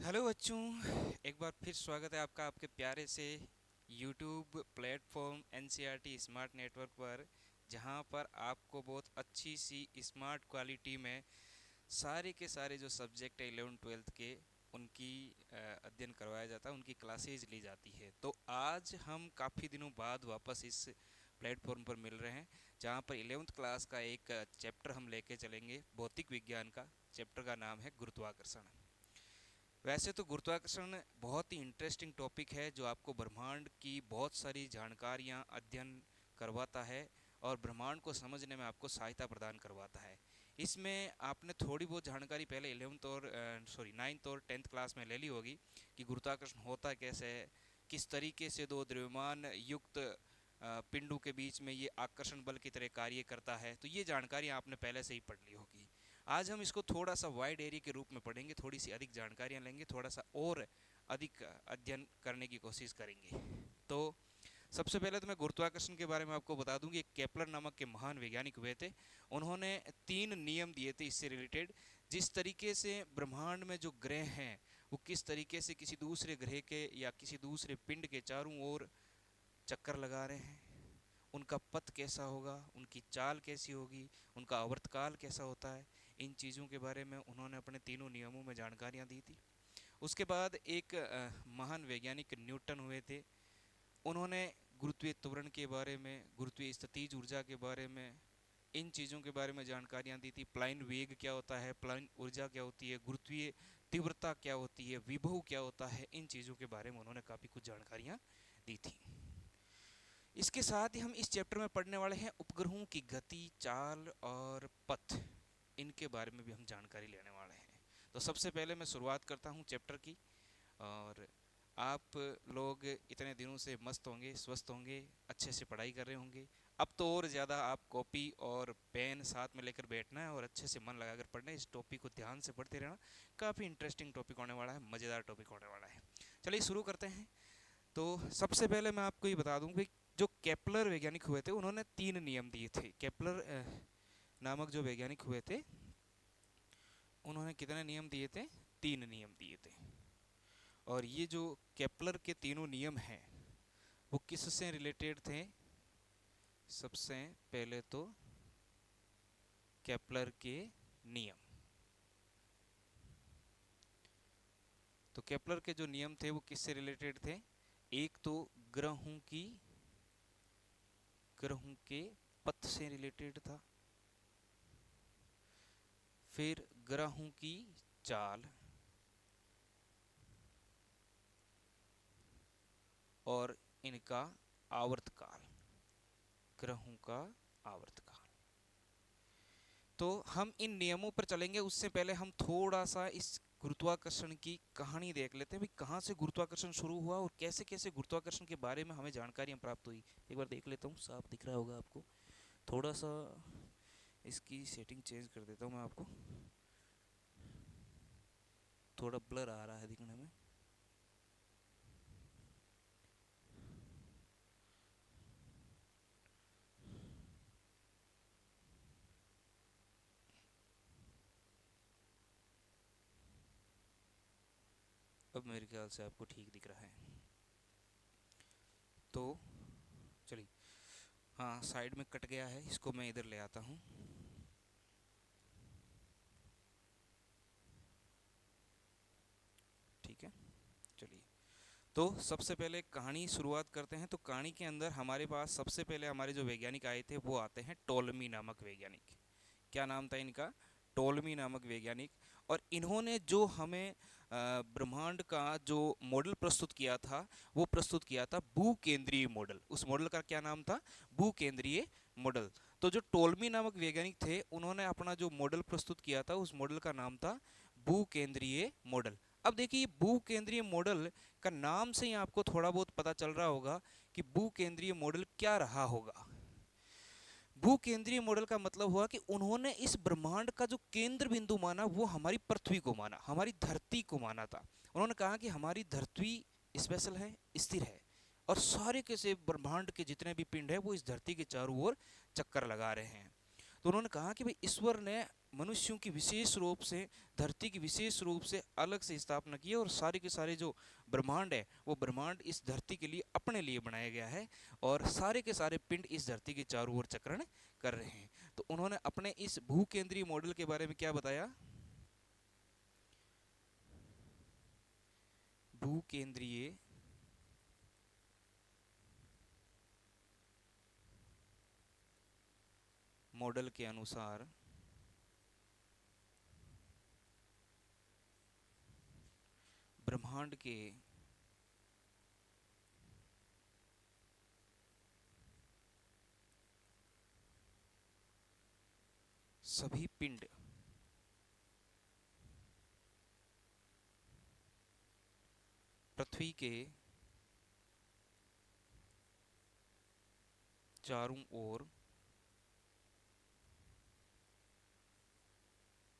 Hello बच्चों, एक बार फिर स्वागत है आपका आपके प्यारे से YouTube platform NCERT smart network पर, जहां पर आपको बहुत अच्छी सी स्मार्ट क्वालिटी में सारे के सारे जो सब्जेक्ट है 11th 12th के उनकी अध्ययन करवाया जाता है, उनकी क्लासेज ली जाती है। तो आज हम काफ़ी दिनों बाद वापस इस प्लेटफॉर्म पर मिल रहे हैं, जहां पर 11th क्लास का एक चैप्टर हम लेके चलेंगे, भौतिक विज्ञान का। चैप्टर का नाम है गुरुत्वाकर्षण। वैसे तो गुरुत्वाकर्षण बहुत ही इंटरेस्टिंग टॉपिक है, जो आपको ब्रह्मांड की बहुत सारी जानकारियां अध्ययन करवाता है और ब्रह्मांड को समझने में आपको सहायता प्रदान करवाता है। इसमें आपने थोड़ी बहुत जानकारी पहले 11th और 9th और 10th क्लास में ले ली होगी कि गुरुत्वाकर्षण होता कैसे है, किस तरीके से दो द्रव्यमान युक्त पिंडों के बीच में ये आकर्षण बल की तरह कार्य करता है। तो ये जानकारी आपने पहले से ही पढ़ ली होगी। आज हम इसको थोड़ा सा वाइड एरिया के रूप में पढ़ेंगे, थोड़ी सी अधिक जानकारियां लेंगे, थोड़ा सा और अधिक अध्ययन करने की कोशिश करेंगे। तो सबसे पहले तो मैं गुरुत्वाकर्षण के बारे में आपको बता दूं कि केपलर नामक के महान वैज्ञानिक हुए थे। उन्होंने 3 नियम दिए थे इससे रिलेटेड, जिस तरीके से ब्रह्मांड में जो ग्रह हैं वो किस तरीके से किसी दूसरे ग्रह के या किसी दूसरे पिंड के चारों ओर चक्कर लगा रहे हैं, उनका पथ कैसा होगा, उनकी चाल कैसी होगी, उनका आवर्तकाल कैसा होता है, इन चीज़ों के बारे में उन्होंने अपने 3 नियमों में जानकारियाँ दी थी। उसके बाद एक महान वैज्ञानिक न्यूटन हुए थे। उन्होंने गुरुत्वीय त्वरण के बारे में, गुरुत्वीय स्थितिज ऊर्जा के बारे में, इन चीज़ों के बारे में जानकारियाँ दी थी। प्लाइन वेग क्या होता है, प्लाइन ऊर्जा क्या होती है, गुरुत्वीय तीव्रता क्या होती है, विभव क्या होता है, इन चीज़ों के बारे में उन्होंने काफ़ी कुछ जानकारियाँ दी थी। इसके साथ ही हम इस चैप्टर में पढ़ने वाले हैं उपग्रहों की गति, चाल और पथ। इनके बारे में भी हम जानकारी लेने वाले हैं। तो सबसे पहले मैं शुरुआत करता हूं चैप्टर की। और आप लोग इतने दिनों से मस्त होंगे, स्वस्थ होंगे, अच्छे से पढ़ाई कर रहे होंगे। अब तो और ज़्यादा आप कॉपी और पेन साथ में लेकर बैठना है और अच्छे से मन लगाकर पढ़ना है। इस टॉपिक को ध्यान से पढ़ते रहना। काफ़ी इंटरेस्टिंग टॉपिक होने वाला है, मज़ेदार टॉपिक होने वाला है। चलिए शुरू करते हैं। तो सबसे पहले मैं आपको ये बता दूं कि जो केपलर वैज्ञानिक हुए थे, उन्होंने 3 नियम दिए थे। केपलर नामक जो वैज्ञानिक हुए थे, उन्होंने कितने नियम दिए थे? 3 नियम दिए थे। और ये जो केपलर के तीनों नियम हैं वो किससे रिलेटेड थे? सबसे पहले तो केपलर के नियम। तो केपलर के जो नियम थे वो किससे रिलेटेड थे? एक तो ग्रहों की ग्रहों के पथ से रिलेटेड था, फिर ग्रहों की चाल, और इनका आवर्तकाल। ग्रहों का आवर्तकाल। तो हम इन नियमों पर चलेंगे, उससे पहले हम थोड़ा सा इस गुरुत्वाकर्षण की कहानी देख लेते हैं भी, कहाँ से गुरुत्वाकर्षण शुरू हुआ और कैसे कैसे गुरुत्वाकर्षण के बारे में हमें जानकारियाँ प्राप्त हुई। एक बार देख लेता हूँ, साफ दिख रहा होगा आपको। थोड़ा सा इसकी सेटिंग चेंज कर देता हूँ मैं आपको, थोड़ा ब्लर आ रहा है दिखने में। अब मेरे ख्याल से आपको ठीक दिख रहा है। तो चलिए, हाँ साइड में कट गया है, इसको मैं इधर ले आता हूँ। ठीक है, चलिए। तो सबसे पहले कहानी शुरुआत करते हैं। तो कहानी के अंदर हमारे पास सबसे पहले हमारे जो वैज्ञानिक आए थे वो आते हैं टोलमी नामक वैज्ञानिक। क्या नाम था इनका? टोलमी नामक वैज्ञानिक। और इन्होंने जो हमें ब्रह्मांड का जो मॉडल प्रस्तुत किया था, वो प्रस्तुत किया था भूकेंद्रीय मॉडल। उस मॉडल का क्या नाम था? भूकेंद्रीय मॉडल। तो जो टोलमी नामक वैज्ञानिक थे, उन्होंने अपना जो मॉडल प्रस्तुत किया था, उस मॉडल का नाम था भूकेंद्रीय मॉडल। अब देखिए, भूकेंद्रीय मॉडल का नाम से ही आपको थोड़ा बहुत पता चल रहा होगा कि भूकेंद्रीय मॉडल क्या रहा होगा। भूकेंद्रीय मॉडल का मतलब हुआ कि उन्होंने इस ब्रह्मांड का जो केंद्र बिंदु माना वो हमारी पृथ्वी को माना, हमारी धरती को माना था। उन्होंने कहा कि हमारी धरती स्पेशल है, स्थिर है, और सारे के से ब्रह्मांड के जितने भी पिंड है वो इस धरती के चारों ओर चक्कर लगा रहे हैं। तो उन्होंने कहा कि भाई ईश्वर ने मनुष्यों की विशेष रूप से, धरती की विशेष रूप से अलग से स्थापना की है, और सारे के सारे जो ब्रह्मांड है वो ब्रह्मांड इस धरती के लिए अपने लिए बनाया गया है, और सारे के सारे पिंड इस धरती के चारों ओर चक्रण कर रहे हैं। तो उन्होंने अपने इस भू केंद्रीय मॉडल के बारे में क्या बताया? भू केंद्रीय मॉडल के अनुसार ब्रह्मांड के सभी पिंड पृथ्वी के चारों ओर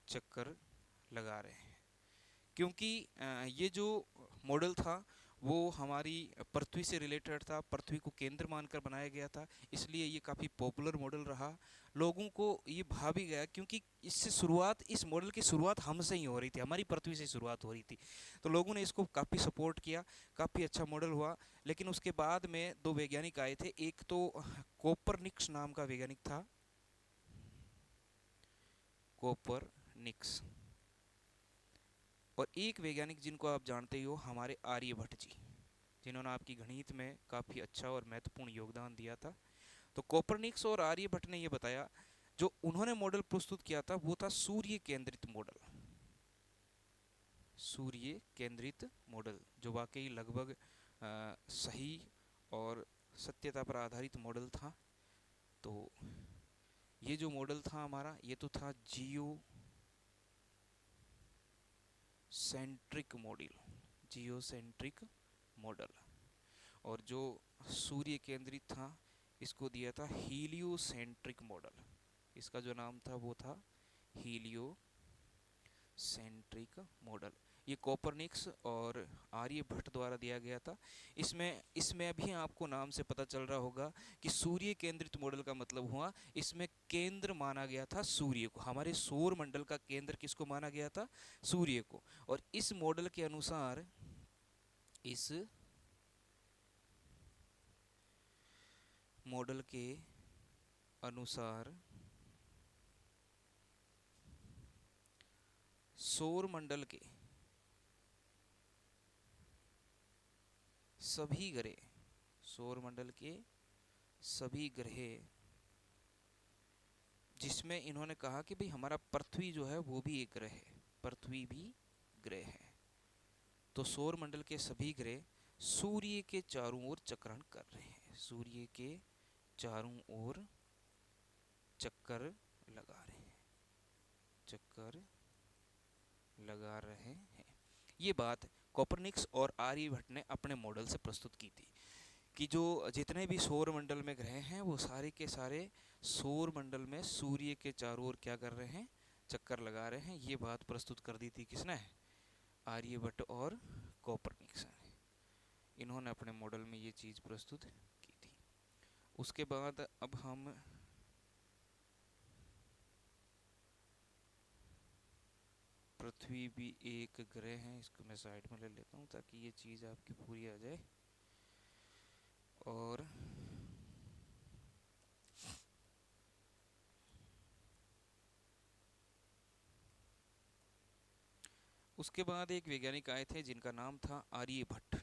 चक्कर लगा रहे हैं। क्योंकि ये जो मॉडल था वो हमारी पृथ्वी से रिलेटेड था, पृथ्वी को केंद्र मानकर बनाया गया था, इसलिए ये काफ़ी पॉपुलर मॉडल रहा। लोगों को ये भा भी गया, क्योंकि इससे शुरुआत, इस मॉडल की शुरुआत हमसे ही हो रही थी, हमारी पृथ्वी से शुरुआत हो रही थी। तो लोगों ने इसको काफ़ी सपोर्ट किया, काफ़ी अच्छा मॉडल हुआ। लेकिन उसके बाद में दो वैज्ञानिक आए थे, एक तो कोपरनिक्स नाम का वैज्ञानिक था, कोपरनिक्स, और एक वैज्ञानिक जिनको आप जानते ही हो, हमारे आर्यभट्ट जी, जिन्होंने आपकी गणित में काफ़ी अच्छा और महत्वपूर्ण योगदान दिया था। तो कोपरनिक्स और आर्यभट्ट ने यह बताया, जो उन्होंने मॉडल प्रस्तुत किया था वो था सूर्य केंद्रित मॉडल। सूर्य केंद्रित मॉडल, जो वाकई लगभग सही और सत्यता पर आधारित मॉडल था। तो ये जो मॉडल था हमारा, ये तो था जियो सेंट्रिक मॉडल, जियोसेंट्रिक मॉडल। और जो सूर्य केंद्रित था, इसको दिया था हीलियोसेंट्रिक मॉडल। इसका जो नाम था वो था हीलियोसेंट्रिक मॉडल। ये कोपरनिक्स और आर्यभट्ट द्वारा दिया गया था। इसमें अभी आपको नाम से पता चल रहा होगा कि सूर्य केंद्रित मॉडल का मतलब हुआ, इसमें केंद्र माना गया था सूर्य को। हमारे सौर मंडल का केंद्र किसको माना गया था? सूर्य को। और इस मॉडल के अनुसार, इस मॉडल के अनुसार सौर मंडल के सभी ग्रह, सौर मंडल के सभी ग्रह, जिसमें इन्होंने कहा कि भाई हमारा पृथ्वी जो है वो भी एक ग्रह है, पृथ्वी भी ग्रह है। तो सौर मंडल के सभी ग्रह सूर्य के चारों ओर चक्रण कर रहे हैं, सूर्य के चारों ओर चक्कर लगा रहे हैं, चक्कर लगा रहे हैं। ये बात कोपरनिक्स और आर्यभट्ट ने अपने मॉडल से प्रस्तुत की थी, कि जो जितने भी सौर मंडल में ग्रह हैं वो सारे के सारे सौर मंडल में सूर्य के चारों ओर क्या कर रहे हैं? चक्कर लगा रहे हैं। ये बात प्रस्तुत कर दी थी किसने? आर्यभट्ट और कोपरनिक्स ने। इन्होंने अपने मॉडल में ये चीज़ प्रस्तुत की थी। उसके बाद अब हम पृथ्वी भी एक ग्रह है, इसको मैं साइड में ले लेता हूँ ताकि ये चीज़ आपकी पूरी आ जाए। और उसके बाद एक वैज्ञानिक आए थे जिनका नाम था आर्यभट्ट,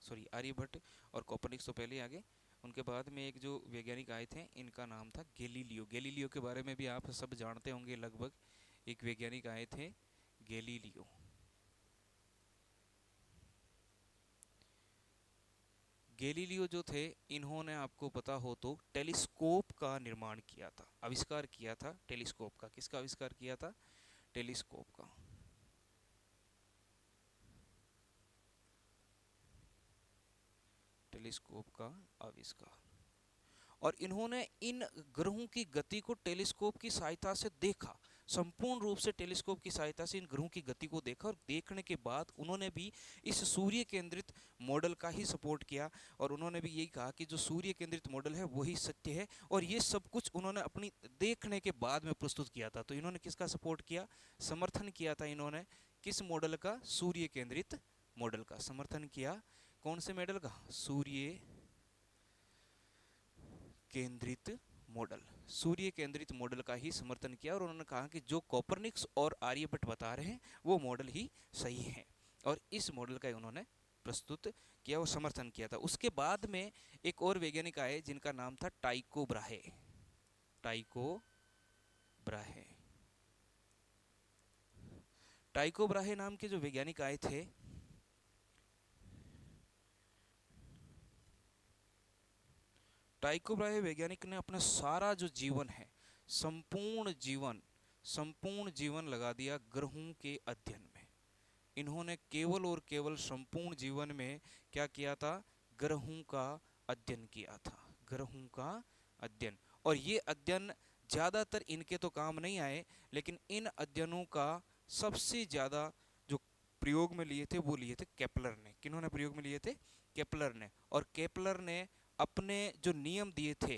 सॉरी आर्यभट्ट और कोपरनिक्स तो पहले आगे। उनके बाद में एक जो वैज्ञानिक आए थे, इनका नाम था गैलीलियो। गैलीलियो के बारे में भी आप सब जानते होंगे लगभग। एक वैज्ञानिक आए थे गैलीलियो। गैलीलियो जो थे, इन्होंने आपको पता हो तो टेलीस्कोप का निर्माण किया था, आविष्कार किया था टेलीस्कोप का। किसका आविष्कार किया था? टेलीस्कोप का। टेलीस्कोप का आविष्कार। और इन्होंने इन ग्रहों की गति को टेलीस्कोप की सहायता से देखा, संपूर्ण रूप से टेलीस्कोप की सहायता से इन ग्रहों की गति को देखा और देखने के बाद उन्होंने भी इस सूर्य केंद्रित मॉडल का ही सपोर्ट किया और उन्होंने भी यही कहा कि जो सूर्य केंद्रित मॉडल है वही सत्य है। और ये सब कुछ उन्होंने अपनी देखने के बाद में प्रस्तुत किया था। तो इन्होंने किसका सपोर्ट किया, समर्थन किया था इन्होंने किस मॉडल का, सूर्य केंद्रित मॉडल का समर्थन किया। कौन से मॉडल का, सूर्य केंद्रित मॉडल, सूर्य केंद्रित मॉडल का ही समर्थन किया। और उन्होंने कहा कि जो कोपरनिकस और आर्यभट्ट बता रहे हैं वो मॉडल ही सही है और इस मॉडल का उन्होंने प्रस्तुत किया और समर्थन किया था। उसके बाद में एक और वैज्ञानिक आए जिनका नाम था टाइको ब्राहे। टाइको ब्राहे, टाइको ब्राहे नाम के जो वैज्ञानिक आए थे, टाइको ब्राहे वैज्ञानिक ने अपना सारा जो जीवन है, संपूर्ण जीवन लगा दिया ग्रहों के अध्ययन में। इन्होंने केवल और केवल संपूर्ण जीवन में क्या किया था, ग्रहों का अध्ययन किया था, ग्रहों का अध्ययन। और ये अध्ययन ज़्यादातर इनके तो काम नहीं आए, लेकिन इन अध्ययनों का सबसे ज़्यादा जो प्रयोग में लिए थे वो लिए थे केपलर ने। किन्होंने प्रयोग में लिए थे, केपलर ने। और केपलर ने अपने जो नियम दिए थे,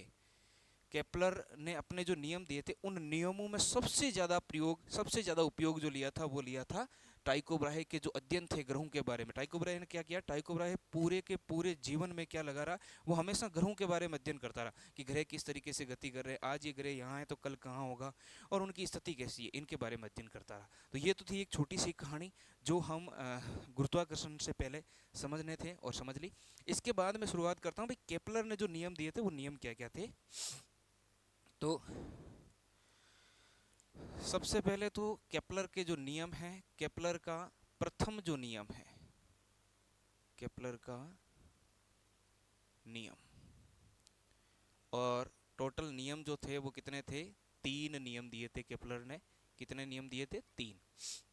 केपलर ने अपने जो नियम दिए थे उन नियमों में सबसे ज़्यादा प्रयोग, सबसे ज़्यादा उपयोग जो लिया था वो लिया था टाइको ब्राहे के जो अध्ययन थे ग्रहों के बारे में। टाइको ब्राहे ने क्या किया, टाइको ब्राहे पूरे के पूरे जीवन में क्या लगा रहा, वो हमेशा ग्रहों के बारे में अध्ययन करता रहा कि ग्रह किस तरीके से गति कर रहे हैं, आज ये ग्रह यहाँ है तो कल कहाँ होगा और उनकी स्थिति कैसी है, इनके बारे में अध्ययन करता रहा। तो ये तो थी एक छोटी सी कहानी जो हम गुरुत्वाकर्षण से पहले समझने थे और समझ ली। इसके बाद मैं शुरुआत करता हूँ भाई केपलर ने जो नियम दिए थे वो नियम क्या क्या थे। तो सबसे पहले तो केपलर के जो नियम हैं, केपलर का प्रथम जो नियम है, केपलर का नियम, और टोटल नियम जो थे वो कितने थे, 3 नियम दिए थे केपलर ने। कितने नियम दिए थे, 3।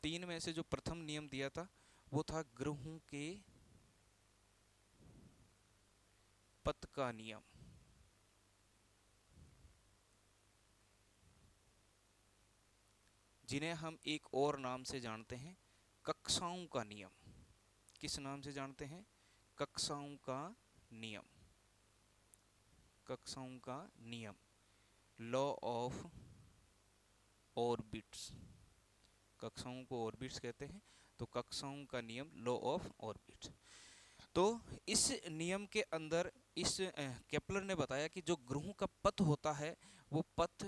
3 में से जो प्रथम नियम दिया था वो था ग्रहों के पथ का नियम, जिन्हें हम एक और नाम से जानते हैं कक्षाओं का नियम। किस नाम से जानते हैं, कक्षाओं का नियम, कक्षाओं का नियम, लॉ ऑफ ऑर्बिट्स। कक्षाओं को ऑर्बिट्स कहते हैं, तो कक्षाओं का नियम, लॉ ऑफ ऑर्बिट्स। तो इस नियम के अंदर इस केपलर ने बताया कि जो ग्रहों का पथ होता है वो पथ,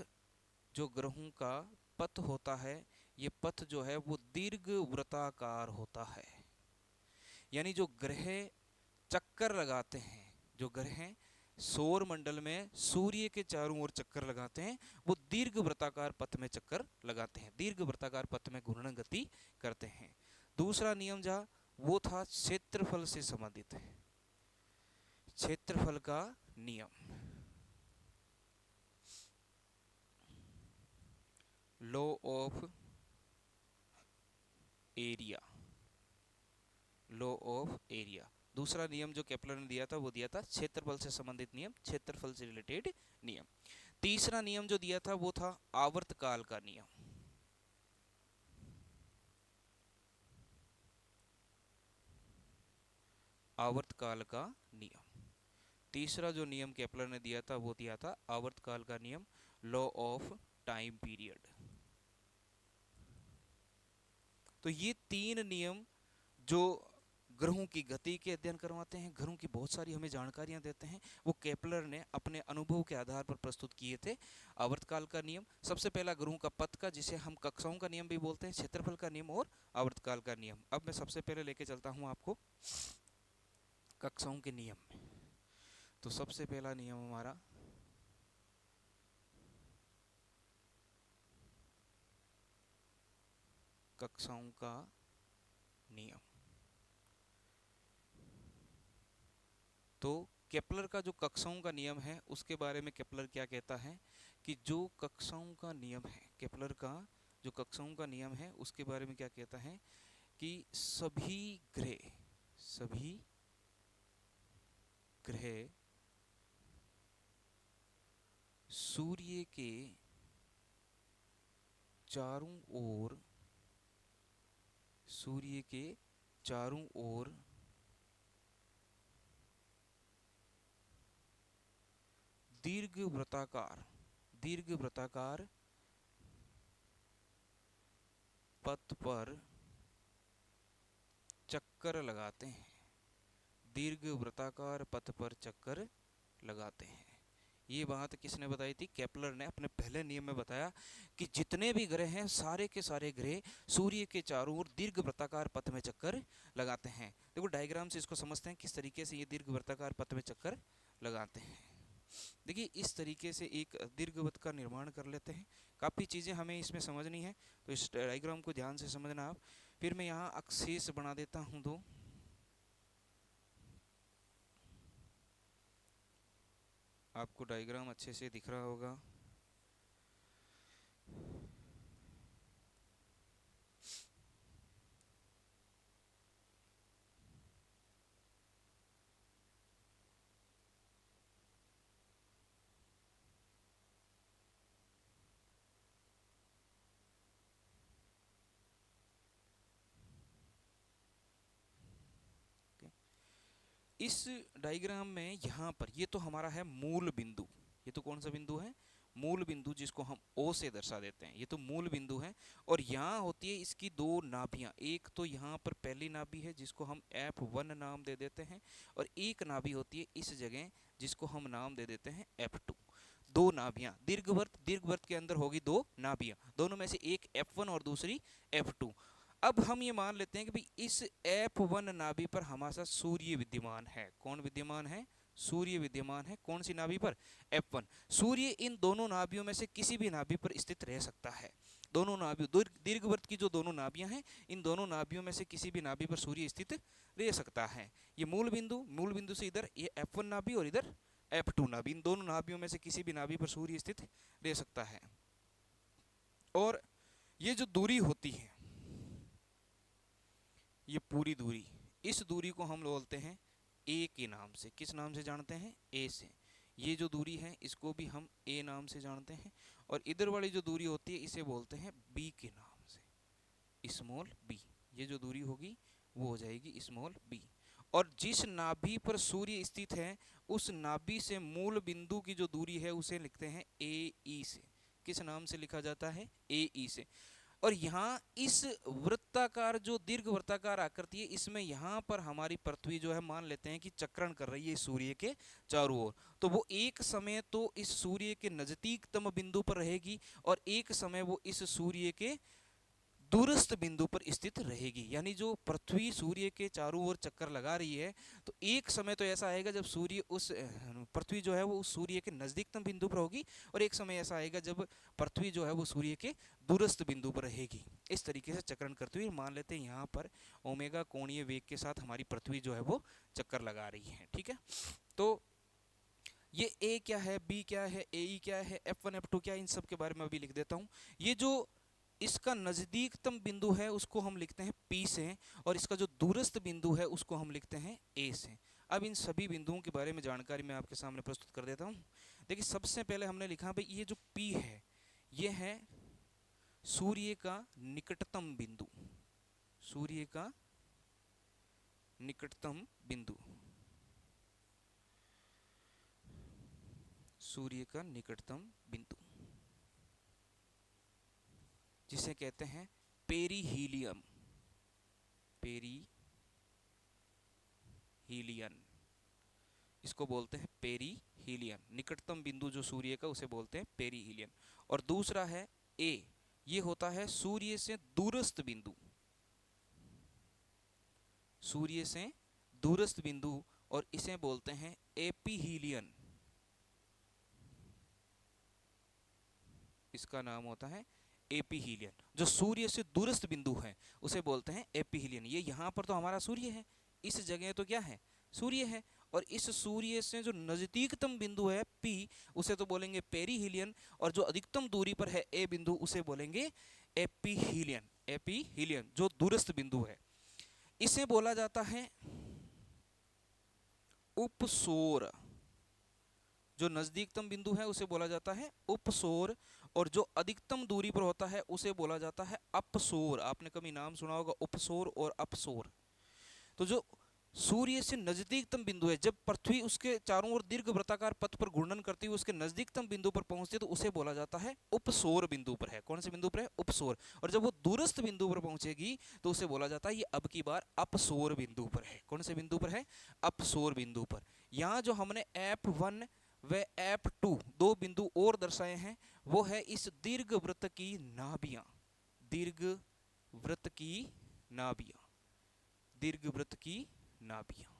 जो ग्रहों का पथ होता है ये पथ जो है वो दीर्घ वृत्ताकार होता है। यानी जो ग्रह चक्कर लगाते हैं, जो ग्रह सौर मंडल में सूर्य के चारों ओर चक्कर लगाते हैं वो दीर्घ वृत्ताकार पथ में चक्कर लगाते हैं, दीर्घ वृत्ताकार पथ में घूर्णन गति करते हैं। दूसरा नियम जहाँ वो था क्षेत्रफल से संबंधित है, क्षेत्रफल का नियम, law of area, law of area. दूसरा नियम जो केपलर ने दिया था वो दिया था क्षेत्रफल से संबंधित नियम, क्षेत्रफल से रिलेटेड नियम। तीसरा नियम जो दिया था वो था आवर्तकाल का नियम, आवर्तकाल का नियम। तीसरा जो नियम केपलर ने दिया था वो दिया था आवर्तकाल का नियम, लॉ ऑफ टाइम पीरियड। तो ये 3 नियम जो ग्रहों की गति के अध्ययन करवाते हैं, ग्रहों की बहुत सारी हमें जानकारियां देते हैं, वो केपलर ने अपने अनुभव के आधार पर प्रस्तुत किए थे। आवर्तकाल का नियम, सबसे पहला ग्रहों का पथ का, जिसे हम कक्षाओं का नियम भी बोलते हैं, क्षेत्रफल का नियम और आवर्तकाल का नियम। अब मैं सबसे पहले लेके चलता हूं आपको कक्षाओं के नियम में। तो सबसे पहला नियम हमारा कक्षाओं का नियम। तो केपलर का जो कक्षाओं का नियम है उसके बारे में केपलर क्या कहता है कि जो कक्षाओं का नियम है, केपलर का जो कक्षाओं का नियम है उसके बारे में क्या कहता है कि सभी ग्रह सूर्य के चारों ओर, सूर्य के चारों ओर दीर्घ वृत्ताकार पथ पर चक्कर लगाते हैं। दीर्घ वृत्ताकार पथ पर चक्कर लगाते हैं। ये बात किसने बताई थी? केपलर ने अपने पहले नियम में बताया कि जितने भी ग्रह हैं सारे के सारे ग्रह सूर्य के चारों ओर दीर्घ वृत्ताकार पथ में चक्कर लगाते हैं। देखो डायग्राम से इसको समझते हैं किस तरीके से ये दीर्घ वृत्ताकार पथ में चक्कर लगाते हैं। देखिए इस तरीके से एक दीर्घवृत्त का निर्माण कर लेते हैं। काफ़ी चीज़ें हमें इसमें समझनी है, तो इस डायग्राम को ध्यान से समझना आप। फिर मैं यहाँ अक्षेष बना देता हूँ दो। आपको डायग्राम अच्छे से दिख रहा होगा। इस डायग्राम में यहाँ पर ये तो हमारा है मूल बिंदु। ये तो कौन सा बिंदु है? मूल बिंदु, जिसको हम O से दर्शा देते हैं। ये तो मूल बिंदु है। और यहाँ होती है इसकी दो नाभियाँ। एक तो यहाँ पर पहली नाभि है जिसको हम F1 नाम दे देते हैं, और एक नाभि होती है इस जगह जिसको हम नाम दे देते हैं F2। दो नाभियाँ, दीर्घवृत्त के अंदर होगी दो नाभियाँ, दोनों में से एक F1 और दूसरी F2। अब हम ये मान लेते हैं कि भाई इस F1 नाभि पर हमारे साथ सूर्य विद्यमान है। कौन विद्यमान है? सूर्य विद्यमान है। कौन सी नाभि पर? F1। सूर्य इन दोनों नाभियों में से किसी भी नाभि पर स्थित रह सकता है। दोनों नाभियों, दीर्घवृत्त की जो दोनों नाभियां हैं, इन दोनों नाभियों में से किसी भी नाभि पर सूर्य स्थित रह सकता है। ये मूल बिंदु से इधर ये F1 नाभि और इधर F2 नाभि, इन दोनों नाभियों में से किसी भी नाभि पर सूर्य स्थित रह सकता है। और ये जो दूरी होती है, ये पूरी दूरी, इस दूरी को हम बोलते हैं ए के नाम से। किस नाम से जानते हैं? ए से। ये जो दूरी है इसको भी हम ए नाम से जानते हैं। और इधर वाली जो दूरी होती है इसे बोलते हैं बी के नाम से, स्मॉल बी। ये जो दूरी होगी वो हो जाएगी स्मॉल बी। और जिस नाभि पर सूर्य स्थित है उस नाभि से मूल बिंदु की जो दूरी है उसे लिखते हैं ए ई से। किस नाम से लिखा जाता है? ए ई से। और यहाँ इस वृत्ताकार, जो दीर्घ वृत्ताकार आकृति है, इसमें यहाँ पर हमारी पृथ्वी जो है मान लेते हैं कि चक्रण कर रही है सूर्य के चारों ओर। तो वो एक समय तो इस सूर्य के नजदीकतम बिंदु पर रहेगी और एक समय वो इस सूर्य के दूरस्थ बिंदु पर स्थित रहेगी। यानी जो पृथ्वी सूर्य के चारों ओर चक्कर लगा रही है, तो एक समय तो ऐसा आएगा जब सूर्य उस पृथ्वी जो है वो उस सूर्य के नजदीकतम बिंदु पर होगी, और एक समय ऐसा आएगा जब पृथ्वी जो है वो सूर्य के दूरस्थ बिंदु पर रहेगी। इस तरीके से चक्रण करते हुए मान लेते हैं यहाँ पर ओमेगा कोणीय वेग के साथ हमारी पृथ्वी जो है वो चक्कर लगा रही है। ठीक है, तो ये ए क्या है, बी क्या है, ए ई क्या है, F1 F2 क्या है, इन सब के बारे में अभी लिख देता हूँ। ये जो इसका नजदीकतम बिंदु है उसको हम लिखते हैं P से, और इसका जो दूरस्थ बिंदु है उसको हम लिखते हैं A से। अब इन सभी बिंदुओं के बारे में जानकारी मैं आपके सामने प्रस्तुत कर देता हूँ। देखिए सबसे पहले हमने लिखा भाई ये जो P है ये है सूर्य का निकटतम बिंदु। सूर्य का निकटतम बिंदु, सूर्य का निकटतम बिंदु जिसे कहते हैं पेरीहीलियम। पेरीहीलियन, इसको बोलते हैं पेरीहीलियन। निकटतम बिंदु जो सूर्य का उसे बोलते हैं पेरीहीलियन। और दूसरा है ए, ये होता है सूर्य से दूरस्थ बिंदु। सूर्य से दूरस्थ बिंदु, और इसे बोलते हैं एपीहीलियन। इसका नाम होता है एपीहीलियन। जो सूर्य से दूरस्थ बिंदु है उसे बोलते हैं एपीहीलियन। ये यहाँ पर तो हमारा सूर्य है, इस जगह तो क्या है? सूर्य है। और इस सूर्य से जो नजदीकतम बिंदु है P, उसे तो बोलेंगे पेरीहीलियन, और जो अधिकतम दूरी पर है ए बिंदु उसे बोलेंगे एपीहीलियन। एपीहीलियन जो दूरस्थ बिंदु है, इसे बोला जाता है उपसौर। जो नजदीकतम बिंदु है उसे बोला जाता है उपसौर, और जो अधिकतम दूरी पर होता है उसे बोला जाता है अपसोर। आपने कभी नाम सुना होगा उपसोर और अपसोर। तो जो सूर्य से नजदीकतम बिंदु है, जब पृथ्वी उसके चारों ओर दीर्घ वृत्ताकार पथ पर घूर्णन करती हुई उसके नजदीकतम बिंदु पर पहुंचती है तो उसे बोला जाता है उपसौर बिंदु पर है। कौन से बिंदु पर है? उपसौर। और जब वो दूरस्थ बिंदु पर पहुंचेगी तो उसे बोला जाता है ये अब की बार अपसौर बिंदु पर है। कौन से बिंदु पर है? अपसौर बिंदु पर। यहाँ जो हमने F1 व F2 दो बिंदु और दर्शाए हैं वो है इस दीर्घ वृत्त की नाभियां। दीर्घ वृत्त की नाभियां। दीर्घ वृत्त की नाभियां।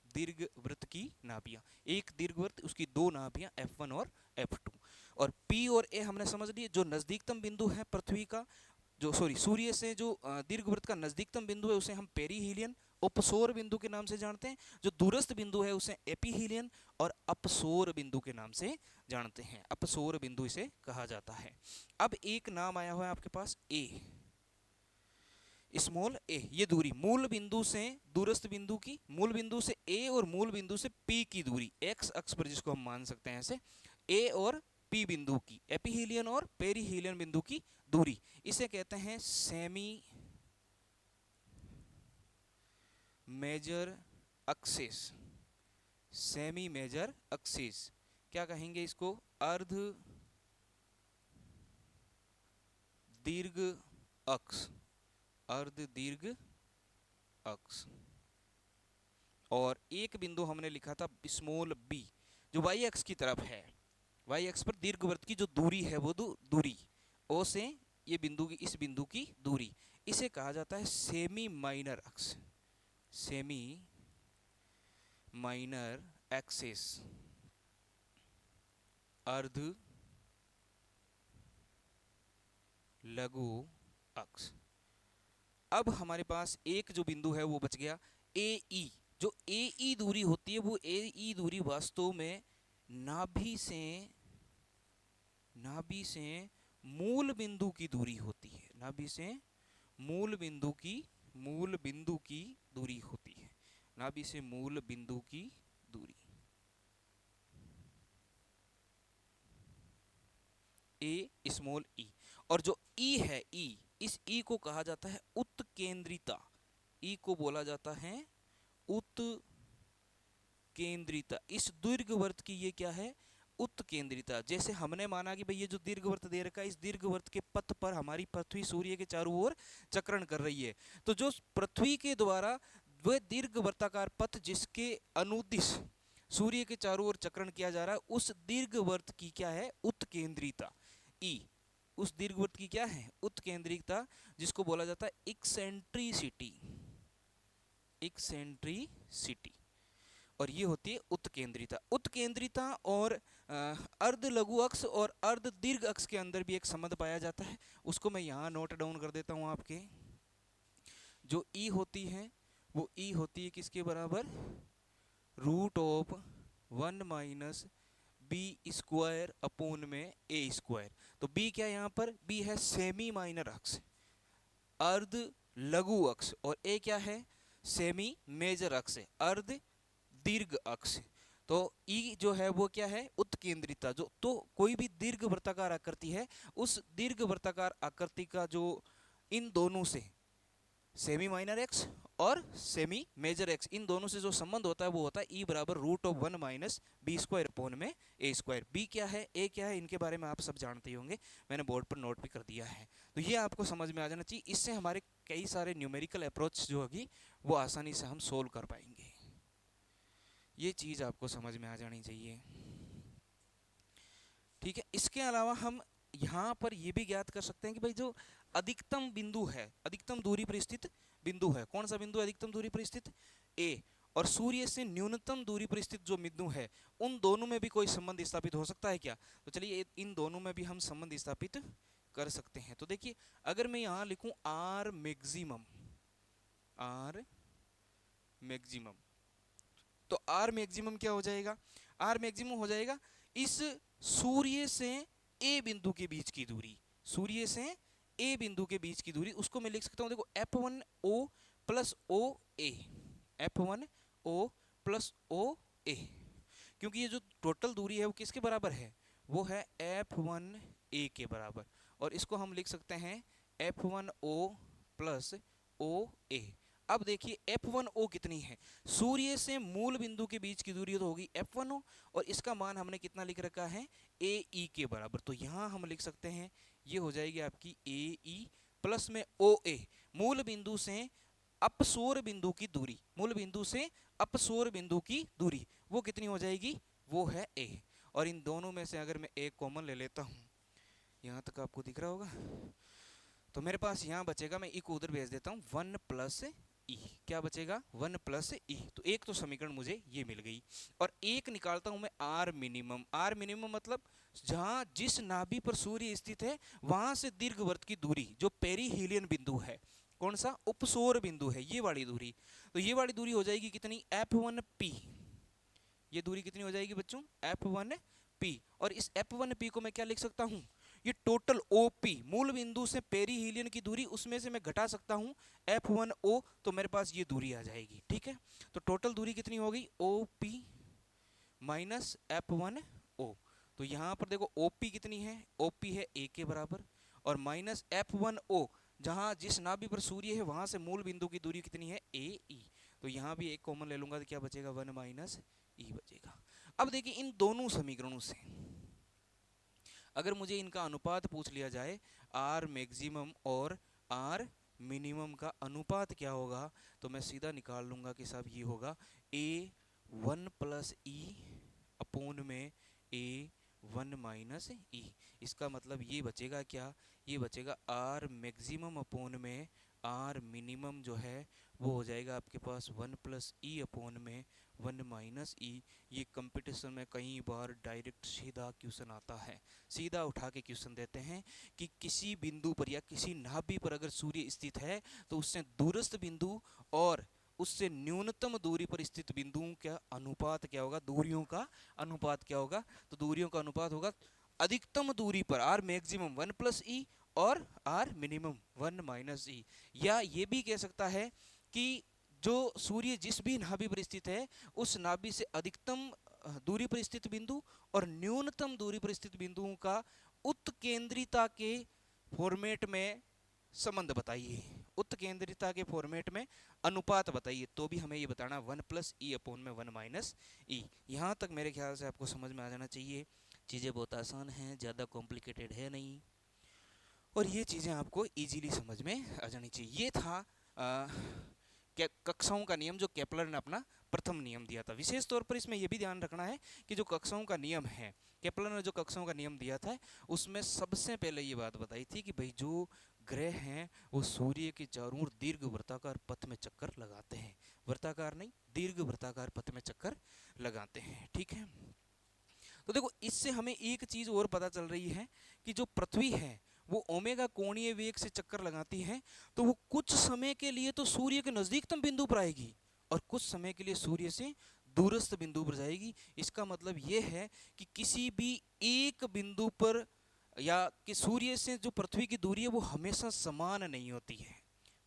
दीर्घ वृत्त की नाभियां। एक दीर्घ वृत्त, उसकी दो नाभियां F1 और F2। और P और A हमने समझ लिए। जो नजदीकतम बिंदु है पृथ्वी का, जो सूर्य से जो दीर्घ वृत्त का नजदीकतम बिंदु है उसे हम पेरीहीलियन उपसौर बिंदु के नाम से जानते हैं। जो दूरस्थ बिंदु है उसे एपीहीलियन और अपसौर बिंदु के नाम से जानते हैं। अपसौर बिंदु इसे कहा जाता है। अब एक नाम आया हुआ है आपके पास ए, स्मॉल ए। ये दूरी मूल बिंदु से दूरस्थ बिंदु की, मूल बिंदु से ए और मूल बिंदु से पी की दूरी, एक्स अक्ष पर जिसको हम मान सकते हैं ऐसे, ए और पी बिंदु की, एपीहीलियन और पेरीहीलियन बिंदु की दूरी, इसे कहते हैं semi major axis. Semi major axis क्या कहेंगे इसको? अर्ध दीर्घ अक्ष। अर्ध दीर्घ अक्ष। और एक बिंदु हमने लिखा था स्मॉल बी जो वाई अक्ष की तरफ है। वाई अक्ष पर दीर्घवृत्त की जो दूरी है वो दूरी ओ से ये बिंदु की, इस बिंदु की दूरी, इसे कहा जाता है सेमी माइनर अक्ष। Semi minor axis. अर्ध लघु अक्ष। अब हमारे पास एक जो बिंदु है वो बच गया ए ई। जो ए ई दूरी होती है वो ए ई दूरी वास्तव में नाभि से मूल बिंदु की दूरी होती है। नाभि से मूल बिंदु की दूरी होती है। नाभि से मूल बिंदु की दूरी ए स्मॉल ई। और जो ई है, ई, इस ई को कहा जाता है उत्केंद्रिता। ई को बोला जाता है उत्केंद्रिता। इस दीर्घवृत्त की ये क्या है? उत्केंद्रिता। जैसे हमने माना कि भाई ये जो दीर्घवृत्त दे रखा है, इस दीर्घवृत्त के पथ पर हमारी पृथ्वी सूर्य के चारों ओर चक्रण कर रही है, तो जो पृथ्वी के द्वारा वह दीर्घवृत्ताकार पथ जिसके अनुदिश सूर्य के चारों ओर चक्रण किया जा रहा है, उस दीर्घवृत्त की क्या है? उत्केंद्रिता। ई उस दीर्घवृत्त की क्या है? उत्केंद्रिता, जिसको बोला जाता है इक्सेंट्रिसिटी। इक्सेंट्रिसिटी। और ये होती है उत्केंद्रिता। उत्केंद्रिता और अर्ध लघु अक्ष और अर्ध दीर्घ अक्ष के अंदर भी एक संबंध पाया जाता है, उसको मैं यहाँ नोट डाउन कर देता हूँ आपके। जो ई होती है वो ई होती है किसके बराबर? Root of 1 minus b square upon में ए स्क्वायर। तो बी क्या है यहाँ पर? बी है सेमी माइनर अक्ष, अर्ध लघु अक्ष, और ए क्या है? सेमी मेजर अक्ष, अर्ध दीर्घ अक्ष। तो ई जो है वो क्या है? उत्केंद्रिता। जो तो कोई भी दीर्घ वृत्ताकार आकृति है, उस दीर्घ वृत्ताकार आकृति का जो इन दोनों से सेमी माइनर एक्स और सेमी मेजर एक्स, इन दोनों से जो संबंध होता है वो होता है ई बराबर root of 1 minus b square upon में ए स्क्वायर। बी क्या है, ए क्या है, इनके बारे में आप सब जानते ही होंगे, मैंने बोर्ड पर नोट भी कर दिया है। तो ये आपको समझ में आ जाना चाहिए। इससे हमारे कई सारे न्यूमेरिकल अप्रोच जो होगी वो आसानी से हम सोल्व कर पाएंगे। ये चीज़ आपको समझ में आ जानी चाहिए। ठीक है। इसके अलावा हम यहाँ पर ये भी ज्ञात कर सकते हैं कि भाई जो अधिकतम बिंदु है, अधिकतम दूरी पर स्थित बिंदु है, कौन सा बिंदु है अधिकतम दूरी पर स्थित? ए। और सूर्य से न्यूनतम दूरी पर स्थित जो बिंदु है, उन दोनों में भी कोई संबंध स्थापित हो सकता है क्या? तो चलिए इन दोनों में भी हम संबंध स्थापित कर सकते हैं। तो देखिए, अगर मैं यहाँ लिखूं आर मैक्सिमम, आर मैक्सिमम, तो आर मैक्सिमम क्या हो जाएगा? आर मैक्सिमम हो जाएगा इस सूर्य से ए बिंदु के बीच की दूरी। सूर्य से ए बिंदु के बीच की दूरी, उसको मैं लिख सकता हूं, देखो F1O प्लस ओ ए, F1O प्लस ओ ए। क्योंकि ये जो टोटल दूरी है वो किसके बराबर है, वो है F1A के बराबर, और इसको हम लिख सकते हैं F1O प्लस OA। अब देखिए F1O कितनी है, सूर्य से मूल बिंदु के बीच की दूरी तो होगी F1O, और इसका मान हमने कितना लिख रखा है, AE के बराबर। तो यहाँ हम लिख सकते हैं ये हो जाएगी आपकी AE प्लस में OA, मूल बिंदु से अपसोर बिंदु की दूरी, मूल बिंदु से अपसोर बिंदु की दूरी वो कितनी हो जाएगी, वो है A। और इन दोनों में से अगर मैं एक कॉमन ले लेता हूँ, यहाँ तक आपको दिख रहा होगा, तो मेरे पास यहाँ बचेगा, मैं ई को उधर भेज देता हूँ, 1 प्लस ई। क्या बचेगा, 1 प्लस ई। तो एक तो समीकरण मुझे ये मिल गई, और एक निकालता हूँ मैं आर मिनिमम। आर मिनिमम मतलब जहाँ जिस नाभि पर सूर्य स्थित है वहां से दीर्घवृत्त की दूरी, जो पेरीहीलियन बिंदु है, कौन सा, उपसौर बिंदु है, ये वाली दूरी। तो ये वाली दूरी हो जाएगी कितनी, F1P। ये दूरी कितनी हो जाएगी बच्चों, F1P। और इस F1P को मैं क्या लिख सकता हूँ, ये टोटल OP, मूल बिंदु से पेरीहीलियन की दूरी, उसमें से मैं घटा सकता हूँ F1O, तो मेरे पास ये दूरी आ जाएगी। ठीक है, तो टोटल दूरी कितनी हो गई, OP माइनस F1O। तो यहाँ पर देखो OP कितनी है, OP है A के बराबर, और माइनस F1O, जहाँ जिस नाभि पर सूर्य है वहां से मूल बिंदु की दूरी कितनी है, AE। तो यहाँ भी एक कॉमन ले लूंगा तो क्या बचेगा, 1 माइनस E बचेगा। अब देखिए इन दोनों समीकरणों से अगर मुझे इनका अनुपात पूछ लिया जाए, आर मैक्सिमम और आर मिनिमम का अनुपात क्या होगा, तो मैं सीधा निकाल लूंगा कि साहब ये होगा A1 प्लस ई अपोन में A1 माइनस ई। इसका मतलब ये बचेगा क्या, ये बचेगा आर मैक्सिमम अपोन में आर मिनिमम जो है वो हो जाएगा आपके पास 1 प्लस ई अपोन में 1 माइनस ई। ये कंपटीशन में कई बार डायरेक्ट सीधा क्वेश्चन आता है, सीधा उठा के क्वेश्चन देते हैं कि किसी बिंदु पर या किसी नाभि पर अगर सूर्य स्थित है तो उससे दूरस्थ बिंदु और उससे न्यूनतम दूरी पर स्थित बिंदुओं का अनुपात क्या होगा, दूरियों का अनुपात क्या होगा। तो दूरियों का अनुपात होगा अधिकतम दूरी पर आर मैक्सिमम 1 प्लस ई और आर मिनिमम 1 माइनस ई। या ये भी कह सकता है कि जो सूर्य जिस भी नाभि पर स्थित है उस नाभि से अधिकतम दूरी पर स्थित बिंदु और न्यूनतम दूरी पर स्थित बिंदुओं का उत्केंद्रिता के फॉर्मेट में संबंध बताइए, उत्केंद्रिता के फॉर्मेट में अनुपात बताइए। तो भी हमें ये बताना 1 प्लस ई अपोन में 1 माइनस ई। यहाँ तक मेरे ख्याल से आपको समझ में आ जाना चाहिए। चीज़ें बहुत आसान हैं, ज़्यादा कॉम्प्लिकेटेड है नहीं, और ये चीज़ें आपको इजीली समझ में आ जानी चाहिए। ये था कक्षाओं का नियम जो केपलर ने अपना प्रथम नियम दिया था। विशेष तौर पर इसमें यह भी ध्यान रखना है कि जो कक्षाओं का नियम है, केपलर ने जो कक्षाओं का नियम दिया था उसमें सबसे पहले ये बात बताई थी कि भाई जो ग्रह हैं वो सूर्य के चारों ओर दीर्घ वृत्ताकार पथ में चक्कर लगाते हैं, वृत्ताकार नहीं दीर्घ वृत्ताकार पथ में चक्कर लगाते हैं। ठीक है, तो देखो इससे हमें एक चीज और पता चल रही है कि जो पृथ्वी है वो ओमेगा कोणीय वेग से चक्कर लगाती है, तो वो कुछ समय के लिए तो सूर्य के नजदीकतम बिंदु पर आएगी और कुछ समय के लिए सूर्य से दूरस्थ बिंदु पर जाएगी। इसका मतलब ये है कि किसी भी एक बिंदु पर या कि सूर्य से जो पृथ्वी की दूरी है वो हमेशा समान नहीं होती है,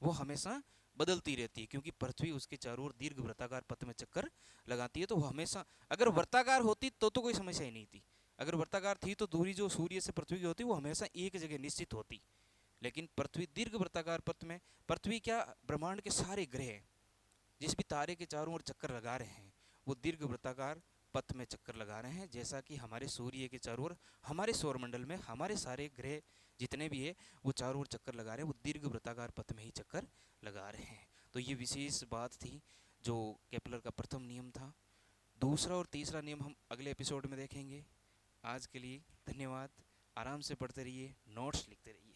वो हमेशा बदलती रहती है, क्योंकि पृथ्वी उसके चारों ओर दीर्घ वृत्ताकार पथ में चक्कर लगाती है। तो वो हमेशा, अगर वृत्ताकार होती तो कोई समस्या ही नहीं थी, अगर वृत्ताकार थी तो दूरी जो सूर्य से पृथ्वी की होती वो हमेशा एक जगह निश्चित होती। लेकिन पृथ्वी दीर्घ वृत्ताकार पथ में, पृथ्वी क्या ब्रह्मांड के सारे ग्रह जिस भी तारे के चारों ओर चक्कर लगा रहे हैं वो दीर्घ वृत्ताकार पथ में चक्कर लगा रहे हैं, जैसा कि हमारे सूर्य के चारों ओर हमारे सौरमंडल में हमारे सारे ग्रह जितने भी है वो चारों ओर चक्कर लगा रहे हैं, वो दीर्घ वृत्ताकार पथ में ही चक्कर लगा रहे हैं। तो ये विशेष बात थी जो केपलर का प्रथम नियम था। दूसरा और तीसरा नियम हम अगले एपिसोड में देखेंगे। आज के लिए धन्यवाद, आराम से पढ़ते रहिए, नोट्स लिखते रहिए।